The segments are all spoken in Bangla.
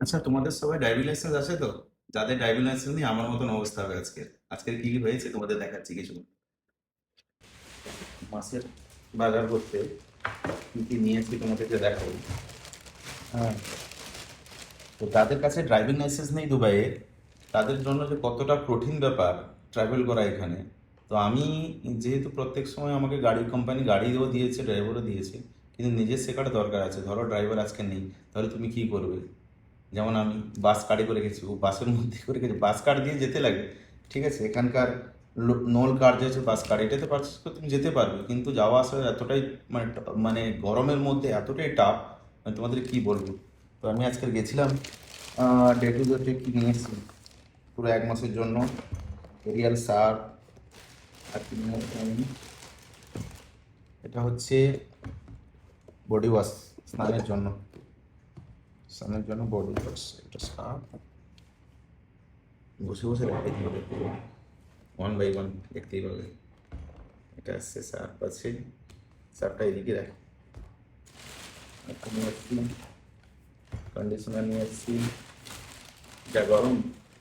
আচ্ছা, তোমাদের সবাই ড্রাইভিং লাইসেন্স আছে তো? যাদের ড্রাইভিং লাইসেন্স নেই আমার মতন অবস্থা হবে আজকে। আজকের কি কি হয়েছে তোমাদের দেখাচ্ছি কিছু। মাসের বাজার করতে কি কি নিয়েছি তোমাদেরকে দেখাবো। হ্যাঁ, তো যাদের কাছে ড্রাইভিং লাইসেন্স নেই দুবাইয়ে, তাদের জন্য যে কতটা কঠিন ব্যাপার ট্রাভেল করা এখানে। তো আমি, যেহেতু প্রত্যেক সময় আমাকে গাড়ি কোম্পানি গাড়িও দিয়েছে, ড্রাইভারও দিয়েছে, কিন্তু নিজের শেখার দরকার আছে। ধরো ড্রাইভার আজকে নেই, তাহলে তুমি কি করবে? যেমন আমি বাস কার্ডে করে গেছি, ও বাসের মধ্যে করে গেছি, বাস কার্ড দিয়ে যেতে লাগে। ঠিক আছে, এখানকার নোল কার্ড যে আছে বাস কার্ড, এটাতে পারচেস করে তুমি যেতে পারবে, কিন্তু যাওয়া আসা এতটাই মানে মানে গরমের মধ্যে এতটাই টাফ, মানে তোমাদের কি বলবো। তো আমি আজকে গেছিলাম, ডে টু ডে কি নিয়ে এসেছি পুরো 1 মাসের জন্য। এরিয়াল সার্ফ, আর কি নিয়ে এসেছি আমি, এটা হচ্ছে বডি ওয়াশ, স্নানের জন্য। স্নানের জন্য বডি ওয়াশ, এটা সার্ফ। বসে বসে দেখাইতে হবে পুরো, ওয়ান বাই ওয়ান দেখতেই পাবে। এটা আসছে সার্ফ, আছে সার্ফটা এদিকে রাখি। একটা নিয়ে এসছি, কন্ডিশনার নিয়ে এসছি, যা গরম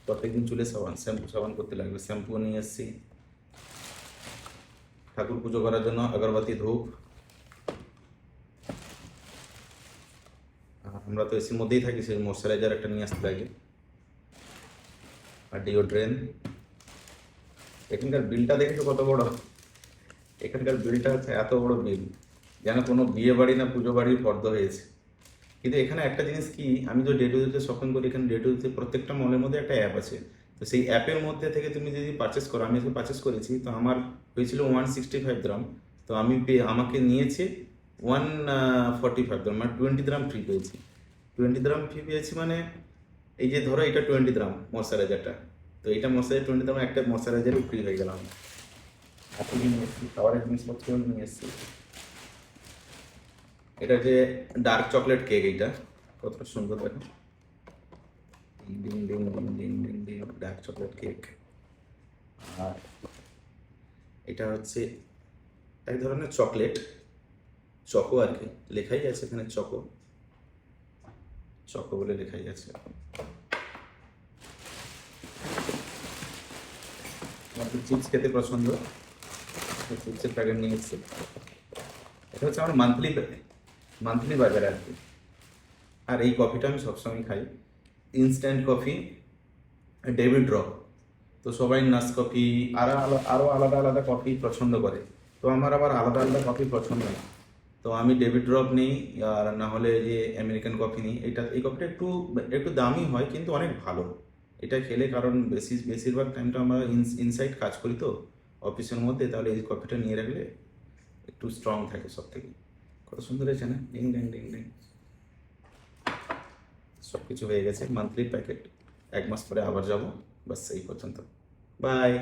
প্রত্যেকদিন চুলে সাবান শ্যাম্পু সাবান করতে লাগবে, শ্যাম্পু নিয়ে এসছি। ঠাকুর পুজো করার জন্য আগরবাতি, ধূপ। আর আমরা তো এসির মধ্যেই থাকি, সেই ময়শ্চারাইজার একটা নিয়ে আসতে লাগে। আর ডিওড্রেন। এখানকার বিলটা দেখেছো কত বড়? এখানকার বিলটা হচ্ছে এত বড় বিল, যেন কোনো বিয়ে বাড়ি না পুজো বাড়ির ফর্দ হয়েছে। কিন্তু এখানে একটা জিনিস কি, আমি তো ডে টু ডেতে শপিং করি, এখানে ডে টু ডেতে প্রত্যেকটা মলের মধ্যে একটা অ্যাপ আছে। তো সেই অ্যাপের মধ্যে থেকে তুমি যদি পারচেস করো, আমি আজকে পারচেস করেছি, তো আমার হয়েছিল 165 গ্রাম। তো আমাকে নিয়েছে 145 গ্রাম, মানে 20 গ্রাম ফ্রি পেয়েছি। 20 গ্রাম ফ্রি পেয়েছি মানে, এই যে ধরো এটা 20 গ্রাম ময়শ্চারাইজারটা, তো এটা ময়শ্চারাইজার 20 গ্রাম, একটা ময়শ্চারাইজারও ফ্রি হয়ে গেলাম। এত নিয়ে এসেছি, খাবারের জিনিসপত্র নিয়ে এসেছি। এটা যে ডার্ক চকলেট কেক, এইটা কতটা সুন্দর দেখো, ding ding ding ding ding ding, dark chocolate cake. আর এটা হচ্ছে এক ধরনের চকলেট, চকো আর কি, লেখাই আছে এখানে চকো, চকো বলে লেখাই আছে। আমার তো চিপস খেতে পছন্দ, চিপসের প্যাকেট নিয়ে এসেছি। এটা হচ্ছে আমার মান্থলি মান্থলি বাজার আর কি। আর এই কফিটা আমি সবসময় খাই, ইনস্ট্যান্ট কফি, ডেভিড ড্রপ। তো সবাই নাস কফি আর আরও আলাদা আলাদা কফি পছন্দ করে, তো আমার আবার আলাদা আলাদা কফি পছন্দ না। তো আমি ডেভিড ড্রপ নিই, আর না হলে যে আমেরিকান কফি নিই। এই কফিটা একটু একটু দামি হয়, কিন্তু অনেক ভালো এটা খেলে, কারণ বেশিরভাগ টাইমটা আমরা ইনসাইড কাজ করি তো অফিসের মধ্যে, তাহলে এই কফিটা নিয়ে রাখলে একটু স্ট্রং থাকে সব থেকে। কত সুন্দর হয়েছে না, ডিং ডিং ডিং ডিং। সব কিছু হয়ে গেছে, মান্থলি প্যাকেট। 1 মাস পরে আবার যাব, বাস এই পর্যন্ত। বাই।